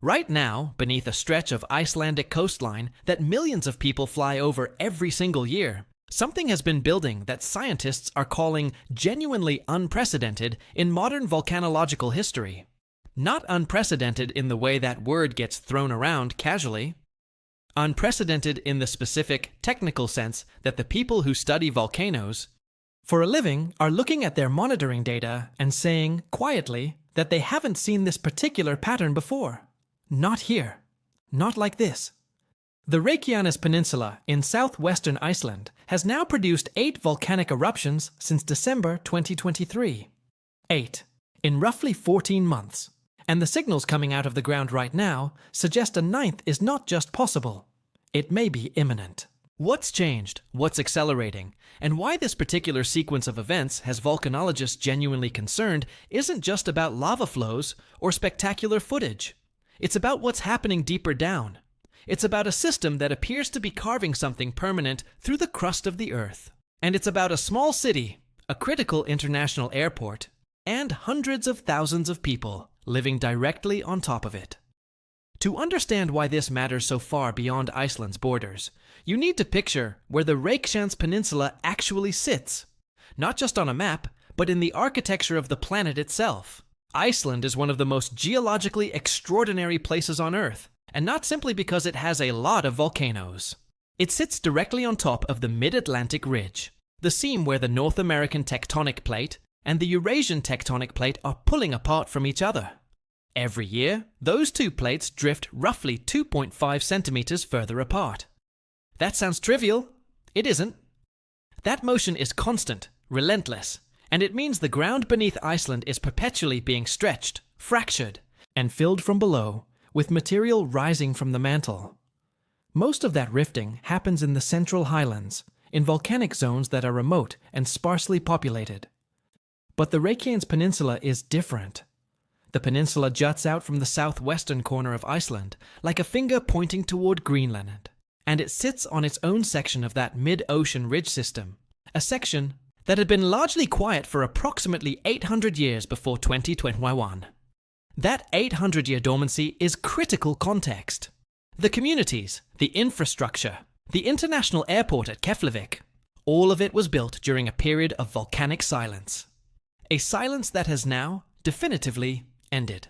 Right now, beneath a stretch of Icelandic coastline that millions of people fly over every single year, something has been building that scientists are calling genuinely unprecedented in modern volcanological history. Not unprecedented in the way that word gets thrown around casually. Unprecedented in the specific, technical sense that the people who study volcanoes for a living are looking at their monitoring data and saying, quietly, that they haven't seen this particular pattern before. Not here. Not like this. The Reykjanes Peninsula in southwestern Iceland has now produced 8 volcanic eruptions since December 2023. 8. In roughly 14 months. And the signals coming out of the ground right now suggest a 9th is not just possible. It may be imminent. What's changed, what's accelerating, and why this particular sequence of events has volcanologists genuinely concerned isn't just about lava flows or spectacular footage. It's about what's happening deeper down. It's about a system that appears to be carving something permanent through the crust of the Earth. And it's about a small city, a critical international airport, and hundreds of thousands of people living directly on top of it. To understand why this matters so far beyond Iceland's borders, you need to picture where the Reykjanes Peninsula actually sits, not just on a map, but in the architecture of the planet itself. Iceland is one of the most geologically extraordinary places on Earth, and not simply because it has a lot of volcanoes. It sits directly on top of the Mid-Atlantic Ridge, the seam where the North American tectonic plate and the Eurasian tectonic plate are pulling apart from each other. Every year, those two plates drift roughly 2.5 centimeters further apart. That sounds trivial. It isn't. That motion is constant, relentless, and it means the ground beneath Iceland is perpetually being stretched, fractured, and filled from below with material rising from the mantle. Most of that rifting happens in the central highlands, in volcanic zones that are remote and sparsely populated. But the Reykjanes Peninsula is different. The peninsula juts out from the southwestern corner of Iceland like a finger pointing toward Greenland, and it sits on its own section of that mid-ocean ridge system, a section that had been largely quiet for approximately 800 years before 2021. That 800-year dormancy is critical context. The communities, the infrastructure, the international airport at Keflavik, all of it was built during a period of volcanic silence. A silence that has now, definitively, ended.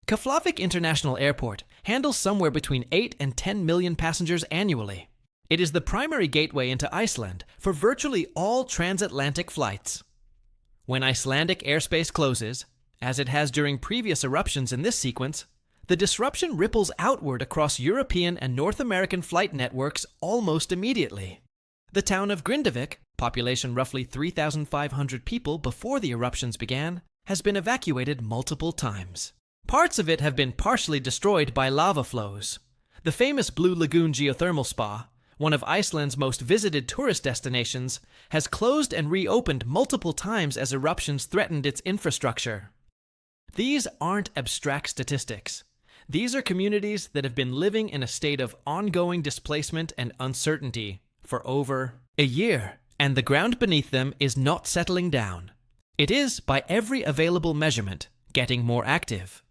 Keflavik International Airport handles somewhere between 8 and 10 million passengers annually. It is the primary gateway into Iceland for virtually all transatlantic flights. When Icelandic airspace closes, as it has during previous eruptions in this sequence, the disruption ripples outward across European and North American flight networks almost immediately. The town of Grindavík, population roughly 3,500 people before the eruptions began, has been evacuated multiple times. Parts of it have been partially destroyed by lava flows. The famous Blue Lagoon geothermal spa, one of Iceland's most visited tourist destinations, has closed and reopened multiple times as eruptions threatened its infrastructure. These aren't abstract statistics. These are communities that have been living in a state of ongoing displacement and uncertainty for over a year, and the ground beneath them is not settling down. It is, by every available measurement, getting more active.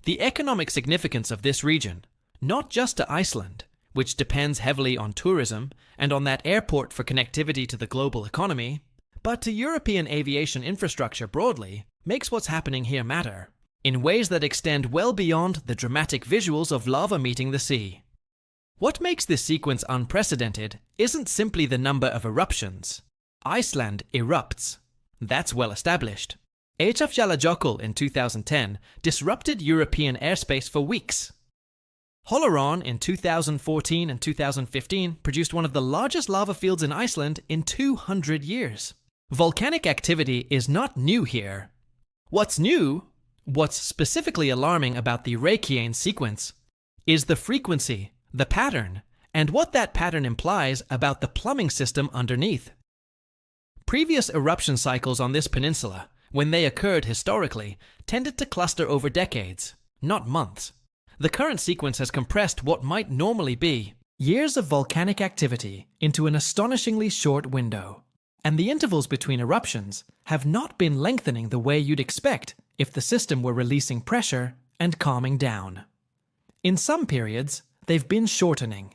The economic significance of this region, not just to Iceland, which depends heavily on tourism and on that airport for connectivity to the global economy, but to European aviation infrastructure broadly, makes what's happening here matter, in ways that extend well beyond the dramatic visuals of lava meeting the sea. What makes this sequence unprecedented isn't simply the number of eruptions. Iceland erupts. That's well established. Eyjafjallajökull in 2010 disrupted European airspace for weeks. Holuhraun in 2014 and 2015 produced one of the largest lava fields in Iceland in 200 years. Volcanic activity is not new here. What's new, what's specifically alarming about the Reykjanes sequence, is the frequency, the pattern, and what that pattern implies about the plumbing system underneath. Previous eruption cycles on this peninsula, when they occurred historically, tended to cluster over decades, not months. The current sequence has compressed what might normally be years of volcanic activity into an astonishingly short window. And the intervals between eruptions have not been lengthening the way you'd expect if the system were releasing pressure and calming down. In some periods, they've been shortening.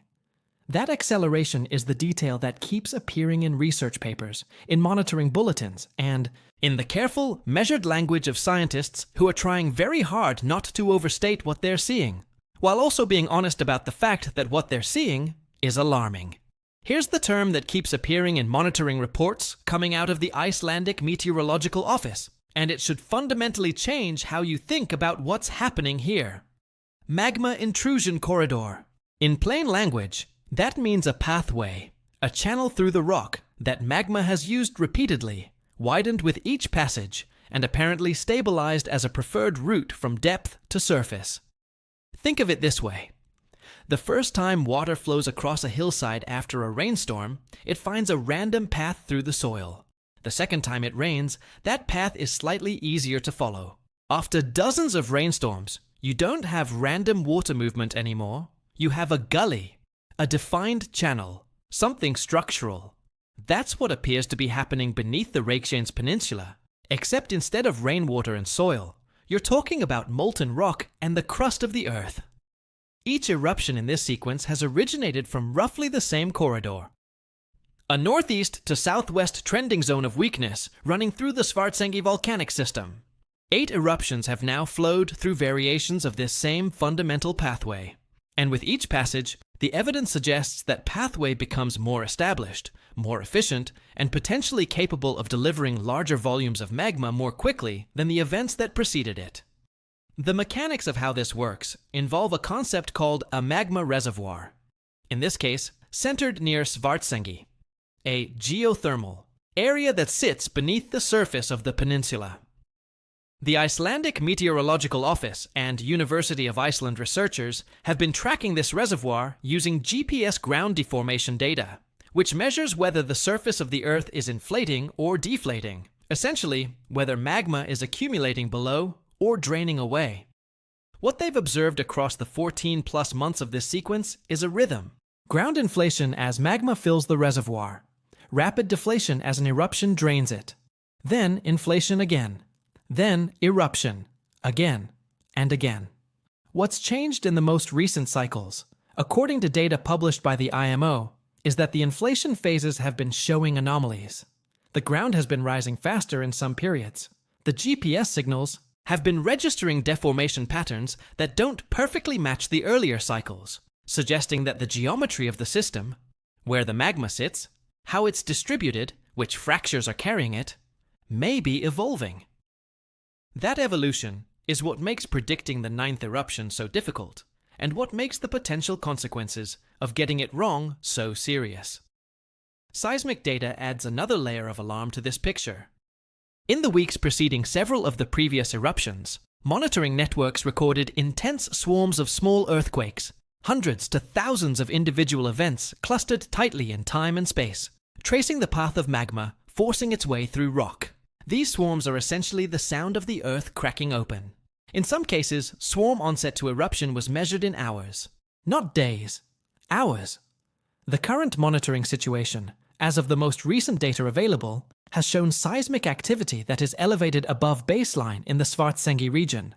That acceleration is the detail that keeps appearing in research papers, in monitoring bulletins, and in the careful, measured language of scientists who are trying very hard not to overstate what they're seeing, while also being honest about the fact that what they're seeing is alarming. Here's the term that keeps appearing in monitoring reports coming out of the Icelandic Meteorological Office, and it should fundamentally change how you think about what's happening here. Magma intrusion corridor. In plain language, that means a pathway, a channel through the rock that magma has used repeatedly, widened with each passage, and apparently stabilized as a preferred route from depth to surface. Think of it this way. The first time water flows across a hillside after a rainstorm, it finds a random path through the soil. The second time it rains, that path is slightly easier to follow. After dozens of rainstorms, you don't have random water movement anymore. You have a gully. A defined channel, something structural. That's what appears to be happening beneath the Reykjanes Peninsula, except instead of rainwater and soil, you're talking about molten rock and the crust of the earth. Each eruption in this sequence has originated from roughly the same corridor. A northeast to southwest trending zone of weakness running through the Svartsengi volcanic system. 8 eruptions have now flowed through variations of this same fundamental pathway. And with each passage, the evidence suggests that pathway becomes more established, more efficient, and potentially capable of delivering larger volumes of magma more quickly than the events that preceded it. The mechanics of how this works involve a concept called a magma reservoir, in this case, centered near Svartsengi, a geothermal area that sits beneath the surface of the peninsula. The Icelandic Meteorological Office and University of Iceland researchers have been tracking this reservoir using GPS ground deformation data, which measures whether the surface of the Earth is inflating or deflating, essentially whether magma is accumulating below or draining away. What they've observed across the 14+ months of this sequence is a rhythm. Ground inflation as magma fills the reservoir, rapid deflation as an eruption drains it, then inflation again. Then eruption, again and again. What's changed in the most recent cycles, according to data published by the IMO, is that the inflation phases have been showing anomalies. The ground has been rising faster in some periods. The GPS signals have been registering deformation patterns that don't perfectly match the earlier cycles, suggesting that the geometry of the system, where the magma sits, how it's distributed, which fractures are carrying it, may be evolving. That evolution is what makes predicting the 9th eruption so difficult, and what makes the potential consequences of getting it wrong so serious. Seismic data adds another layer of alarm to this picture. In the weeks preceding several of the previous eruptions, monitoring networks recorded intense swarms of small earthquakes, hundreds to thousands of individual events clustered tightly in time and space, tracing the path of magma, forcing its way through rock. These swarms are essentially the sound of the earth cracking open. In some cases, swarm onset to eruption was measured in hours. Not days. Hours. The current monitoring situation, as of the most recent data available, has shown seismic activity that is elevated above baseline in the Svartsengi region.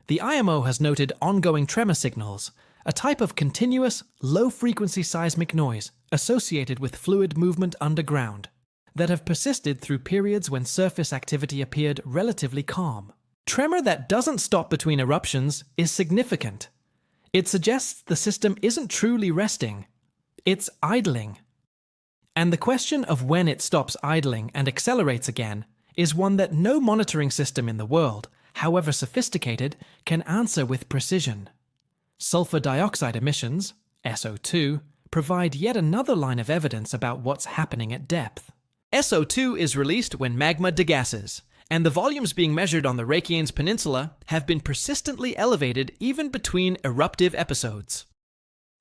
The IMO has noted ongoing tremor signals, a type of continuous, low-frequency seismic noise associated with fluid movement underground, that have persisted through periods when surface activity appeared relatively calm. Tremor that doesn't stop between eruptions is significant. It suggests the system isn't truly resting. It's idling. And the question of when it stops idling and accelerates again is one that no monitoring system in the world, however sophisticated, can answer with precision. Sulfur dioxide emissions, SO2, provide yet another line of evidence about what's happening at depth. SO2 is released when magma degasses, and the volumes being measured on the Reykjanes Peninsula have been persistently elevated even between eruptive episodes.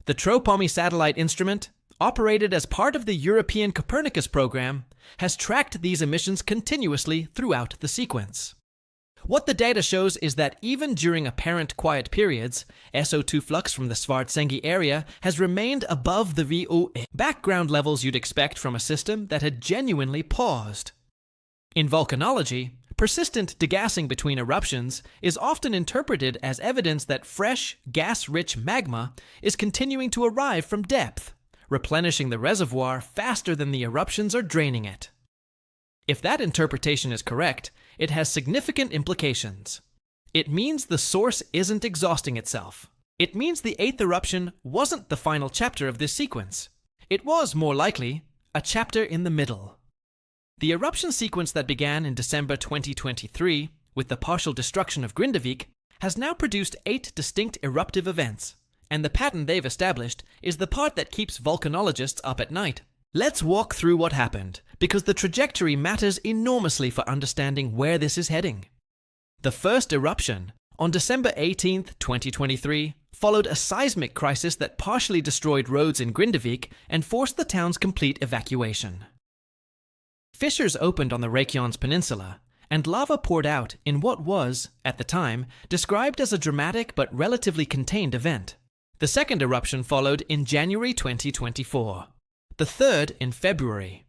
The Tropomi satellite instrument, operated as part of the European Copernicus program, has tracked these emissions continuously throughout the sequence. What the data shows is that even during apparent quiet periods, SO2 flux from the Svartsengi area has remained above the VOE background levels you'd expect from a system that had genuinely paused. In volcanology, Persistent degassing between eruptions is often interpreted as evidence that fresh, gas-rich magma is continuing to arrive from depth, replenishing the reservoir faster than the eruptions are draining it. If that interpretation is correct, it has significant implications. It means the source isn't exhausting itself. It means the 8th eruption wasn't the final chapter of this sequence. It was, more likely, a chapter in the middle. The eruption sequence that began in December 2023, with the partial destruction of Grindavík, has now produced 8 distinct eruptive events, and the pattern they've established is the part that keeps volcanologists up at night. Let's walk through what happened, because the trajectory matters enormously for understanding where this is heading. The first eruption, on December 18, 2023, followed a seismic crisis that partially destroyed roads in Grindavík and forced the town's complete evacuation. Fissures opened on the Reykjanes Peninsula, and lava poured out in what was, at the time, described as a dramatic but relatively contained event. The second eruption followed in January 2024, the third in February.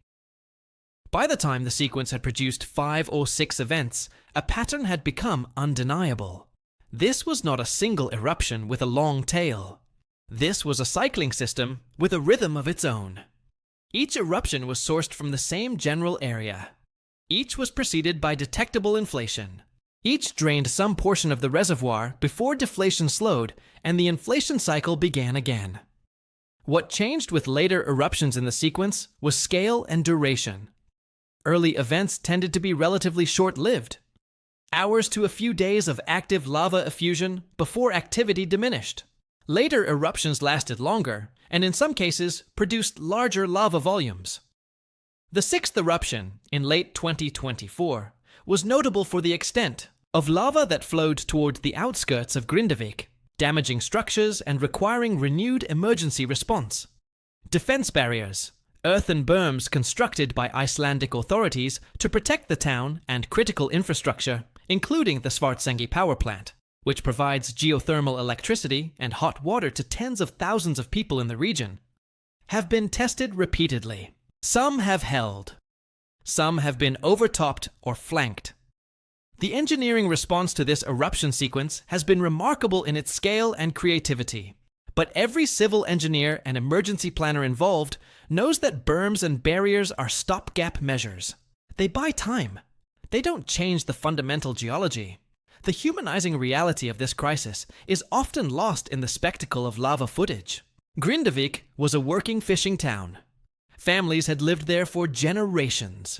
By the time the sequence had produced 5 or 6 events, a pattern had become undeniable. This was not a single eruption with a long tail. This was a cycling system with a rhythm of its own. Each eruption was sourced from the same general area. Each was preceded by detectable inflation. Each drained some portion of the reservoir before deflation slowed and the inflation cycle began again. What changed with later eruptions in the sequence was scale and duration. Early events tended to be relatively short-lived. Hours to a few days of active lava effusion before activity diminished. Later eruptions lasted longer, and in some cases produced larger lava volumes. The 6th eruption, in late 2024, was notable for the extent of lava that flowed toward the outskirts of Grindavík, damaging structures and requiring renewed emergency response. Defense barriers, earthen berms constructed by Icelandic authorities to protect the town and critical infrastructure, including the Svartsengi power plant, which provides geothermal electricity and hot water to tens of thousands of people in the region, have been tested repeatedly. Some have held. Some have been overtopped or flanked. The engineering response to this eruption sequence has been remarkable in its scale and creativity. But every civil engineer and emergency planner involved knows that berms and barriers are stopgap measures. They buy time. They don't change the fundamental geology. The humanizing reality of this crisis is often lost in the spectacle of lava footage. Grindavík was a working fishing town. Families had lived there for generations.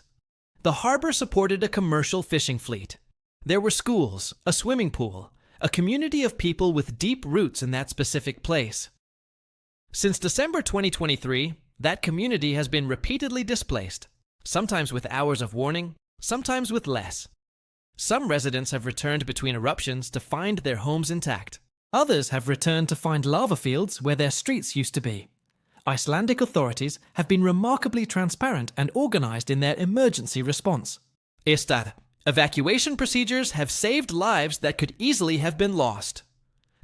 The harbor supported a commercial fishing fleet. There were schools, a swimming pool, a community of people with deep roots in that specific place. Since December 2023, that community has been repeatedly displaced, sometimes with hours of warning, sometimes with less. Some residents have returned between eruptions to find their homes intact. Others have returned to find lava fields where their streets used to be. Icelandic authorities have been remarkably transparent and organized in their emergency response. Evacuation procedures have saved lives that could easily have been lost.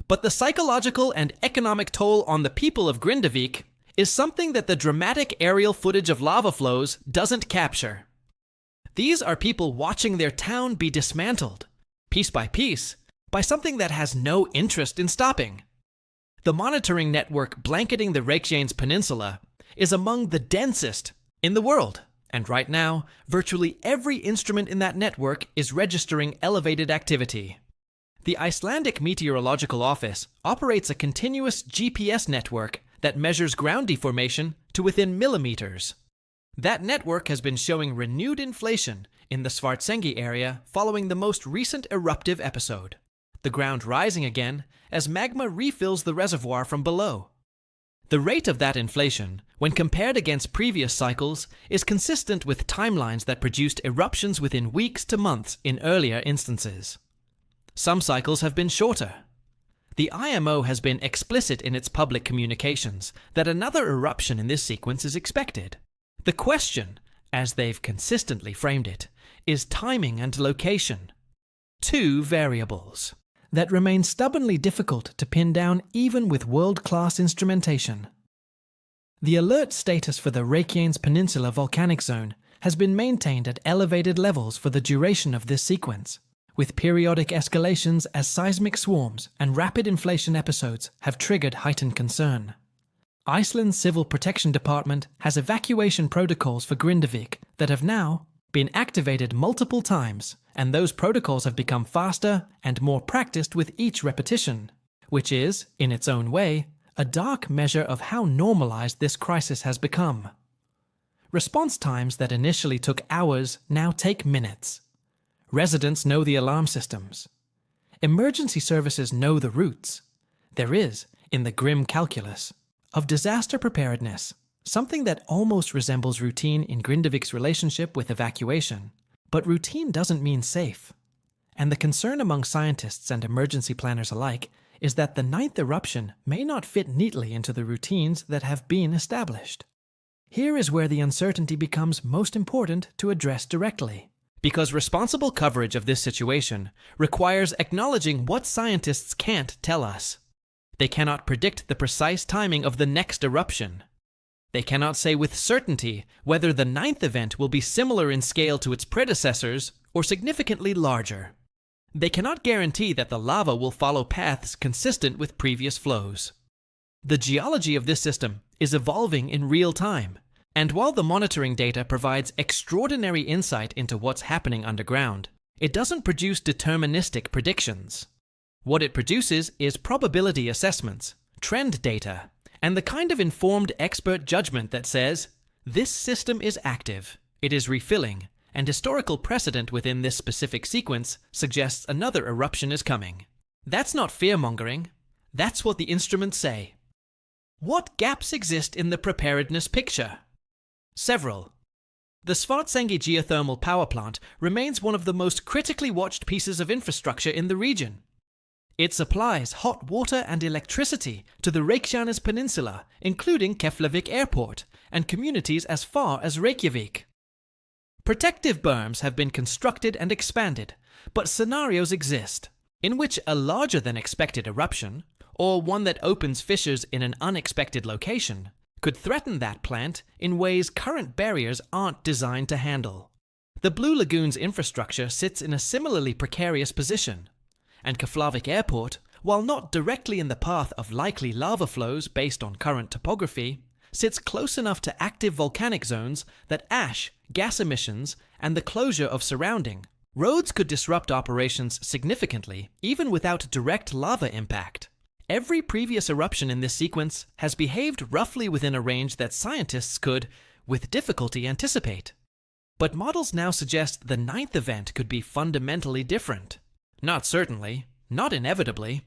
But the psychological and economic toll on the people of Grindavík is something that the dramatic aerial footage of lava flows doesn't capture. These are people watching their town be dismantled, piece by something that has no interest in stopping. The monitoring network blanketing the Reykjanes Peninsula is among the densest in the world, and right now, virtually every instrument in that network is registering elevated activity. The Icelandic Meteorological Office operates a continuous GPS network that measures ground deformation to within millimeters. That network has been showing renewed inflation in the Svartsengi area following the most recent eruptive episode, the ground rising again as magma refills the reservoir from below. The rate of that inflation, when compared against previous cycles, is consistent with timelines that produced eruptions within weeks to months in earlier instances. Some cycles have been shorter. The IMO has been explicit in its public communications that another eruption in this sequence is expected. The question, as they've consistently framed it, is timing and location. Two variables that remain stubbornly difficult to pin down even with world-class instrumentation. The alert status for the Reykjanes Peninsula volcanic zone has been maintained at elevated levels for the duration of this sequence, with periodic escalations as seismic swarms and rapid inflation episodes have triggered heightened concern. Iceland's Civil Protection Department has evacuation protocols for Grindavík that have now been activated multiple times, and those protocols have become faster and more practiced with each repetition, which is, in its own way, a dark measure of how normalized this crisis has become. Response times that initially took hours now take minutes. Residents know the alarm systems. Emergency services know the routes. There is, in the grim calculus of disaster preparedness, something that almost resembles routine in Grindavík's relationship with evacuation. But routine doesn't mean safe. And the concern among scientists and emergency planners alike is that the ninth eruption may not fit neatly into the routines that have been established. Here is where the uncertainty becomes most important to address directly. Because responsible coverage of this situation requires acknowledging what scientists can't tell us. They cannot predict the precise timing of the next eruption. They cannot say with certainty whether the ninth event will be similar in scale to its predecessors or significantly larger. They cannot guarantee that the lava will follow paths consistent with previous flows. The geology of this system is evolving in real time, and while the monitoring data provides extraordinary insight into what's happening underground, it doesn't produce deterministic predictions. What it produces is probability assessments, trend data, and the kind of informed expert judgment that says, this system is active, it is refilling, and historical precedent within this specific sequence suggests another eruption is coming. That's not fear-mongering. That's what the instruments say. What gaps exist in the preparedness picture? Several. The Svartsengi geothermal power plant remains one of the most critically watched pieces of infrastructure in the region. It supplies hot water and electricity to the Reykjanes Peninsula, including Keflavik Airport, and communities as far as Reykjavik. Protective berms have been constructed and expanded, but scenarios exist in which a larger than expected eruption, or one that opens fissures in an unexpected location, could threaten that plant in ways current barriers aren't designed to handle. The Blue Lagoon's infrastructure sits in a similarly precarious position, and Keflavik Airport, while not directly in the path of likely lava flows based on current topography, sits close enough to active volcanic zones that ash, gas emissions, and the closure of surrounding roads could disrupt operations significantly, even without direct lava impact. Every previous eruption in this sequence has behaved roughly within a range that scientists could, with difficulty, anticipate. But models now suggest the ninth event could be fundamentally different. Not certainly, not inevitably,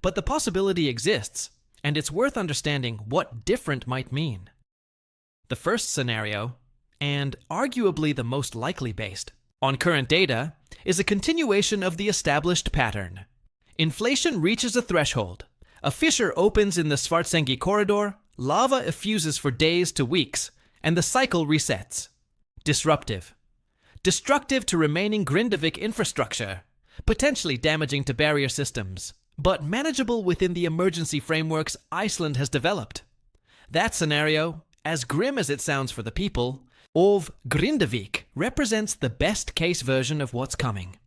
but the possibility exists, and it's worth understanding what different might mean. The first scenario, and arguably the most likely based on current data, is a continuation of the established pattern. Inflation reaches a threshold. A fissure opens in the Svartsengi corridor, lava effuses for days to weeks, and the cycle resets. Disruptive. Destructive to remaining Grindavík infrastructure, potentially damaging to barrier systems, but manageable within the emergency frameworks Iceland has developed. That scenario, as grim as it sounds for the people, of Grindavík represents the best-case version of what's coming.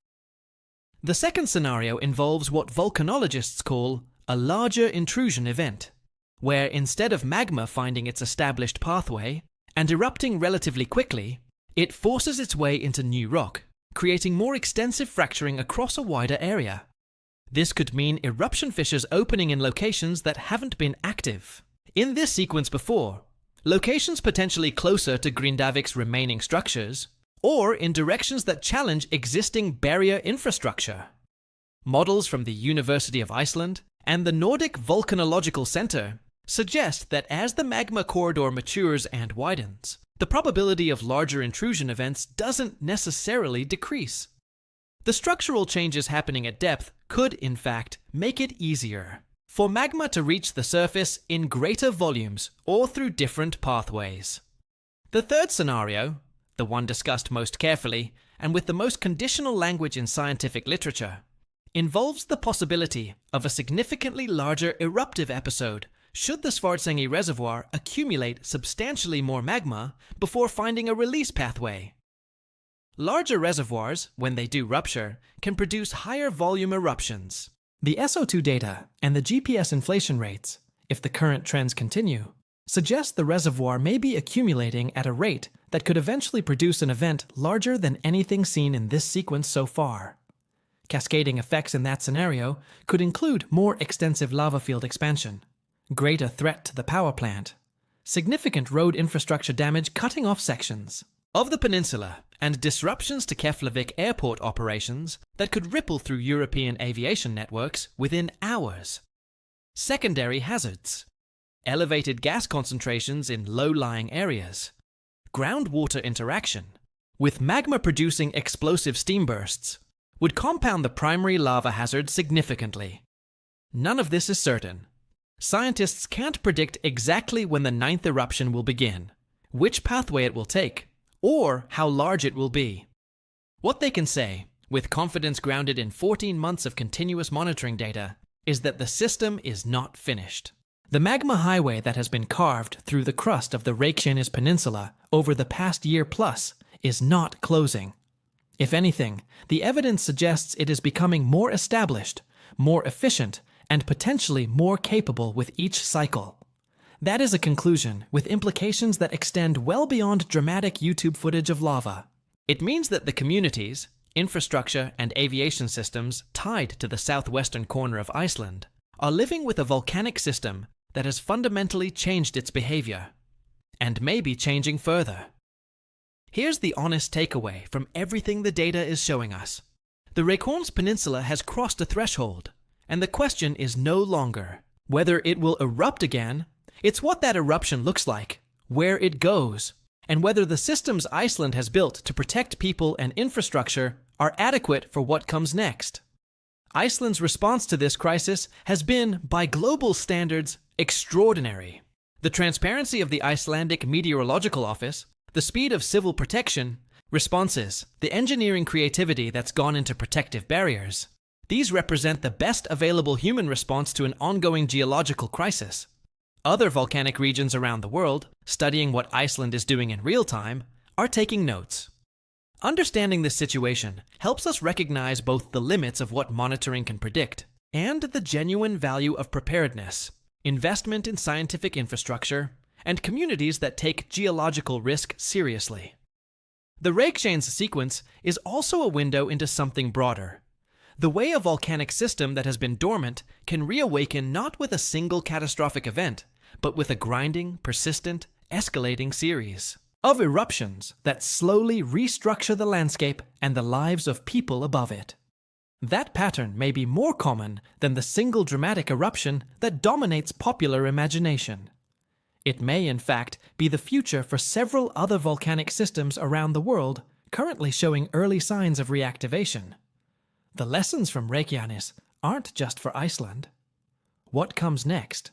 The second scenario involves what volcanologists call a larger intrusion event, where instead of magma finding its established pathway and erupting relatively quickly, it forces its way into new rock, creating more extensive fracturing across a wider area. This could mean eruption fissures opening in locations that haven't been active in this sequence before, locations potentially closer to Grindavík's remaining structures, or in directions that challenge existing barrier infrastructure. Models from the University of Iceland and the Nordic Volcanological Center suggest that as the magma corridor matures and widens, the probability of larger intrusion events doesn't necessarily decrease. The structural changes happening at depth could, in fact, make it easier for magma to reach the surface in greater volumes or through different pathways. The third scenario, the one discussed most carefully and with the most conditional language in scientific literature, involves the possibility of a significantly larger eruptive episode Should the Svartsengi reservoir accumulate substantially more magma before finding a release pathway? Larger reservoirs, when they do rupture, can produce higher volume eruptions. The SO2 data and the GPS inflation rates, if the current trends continue, suggest the reservoir may be accumulating at a rate that could eventually produce an event larger than anything seen in this sequence so far. Cascading effects in that scenario could include more extensive lava field expansion, greater threat to the power plant, significant road infrastructure damage cutting off sections of the peninsula, and disruptions to Keflavik airport operations that could ripple through European aviation networks within hours. Secondary hazards: elevated gas concentrations in low-lying areas, groundwater interaction with magma producing explosive steam bursts would compound the primary lava hazard significantly. None of this is certain. Scientists can't predict exactly when the 9th eruption will begin, which pathway it will take, or how large it will be. What they can say, with confidence grounded in 14 months of continuous monitoring data, is that the system is not finished. The magma highway that has been carved through the crust of the Reykjanes Peninsula over the past year plus is not closing. If anything, the evidence suggests it is becoming more established, more efficient, and potentially more capable with each cycle. That is a conclusion with implications that extend well beyond dramatic YouTube footage of lava. It means that the communities, infrastructure, and aviation systems tied to the southwestern corner of Iceland are living with a volcanic system that has fundamentally changed its behavior, and may be changing further. Here's the honest takeaway from everything the data is showing us. The Reykjanes Peninsula has crossed a threshold, and the question is no longer whether it will erupt again. It's what that eruption looks like, where it goes, and whether the systems Iceland has built to protect people and infrastructure are adequate for what comes next. Iceland's response to this crisis has been, by global standards, extraordinary. The transparency of the Icelandic Meteorological Office, the speed of civil protection responses, the engineering creativity that's gone into protective barriers. These represent the best available human response to an ongoing geological crisis. Other volcanic regions around the world, studying what Iceland is doing in real time, are taking notes. Understanding this situation helps us recognize both the limits of what monitoring can predict and the genuine value of preparedness, investment in scientific infrastructure, and communities that take geological risk seriously. The Reykjanes sequence is also a window into something broader. The way a volcanic system that has been dormant can reawaken not with a single catastrophic event, but with a grinding, persistent, escalating series of eruptions that slowly restructure the landscape and the lives of people above it. That pattern may be more common than the single dramatic eruption that dominates popular imagination. It may, in fact, be the future for several other volcanic systems around the world currently showing early signs of reactivation. The lessons from Reykjanes aren't just for Iceland. What comes next?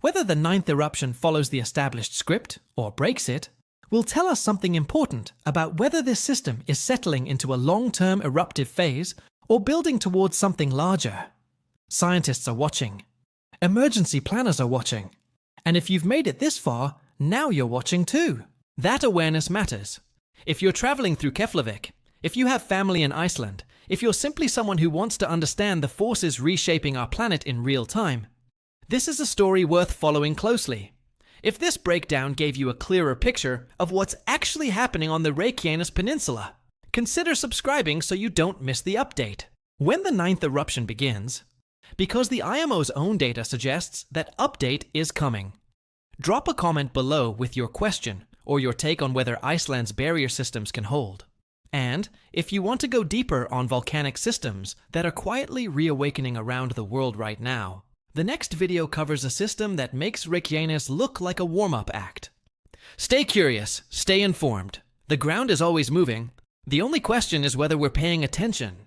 Whether the 9th eruption follows the established script or breaks it will tell us something important about whether this system is settling into a long-term eruptive phase or building towards something larger. Scientists are watching. Emergency planners are watching. And if you've made it this far, now you're watching too. That awareness matters. If you're traveling through Keflavik, if you have family in Iceland, if you're simply someone who wants to understand the forces reshaping our planet in real time, this is a story worth following closely. If this breakdown gave you a clearer picture of what's actually happening on the Reykjanes Peninsula, consider subscribing so you don't miss the update. When the 9th eruption begins, because the IMO's own data suggests that update is coming. Drop a comment below with your question or your take on whether Iceland's barrier systems can hold. And if you want to go deeper on volcanic systems that are quietly reawakening around the world right now, the next video covers a system that makes Reykjanes look like a warm-up act. Stay curious, stay informed. The ground is always moving. The only question is whether we're paying attention.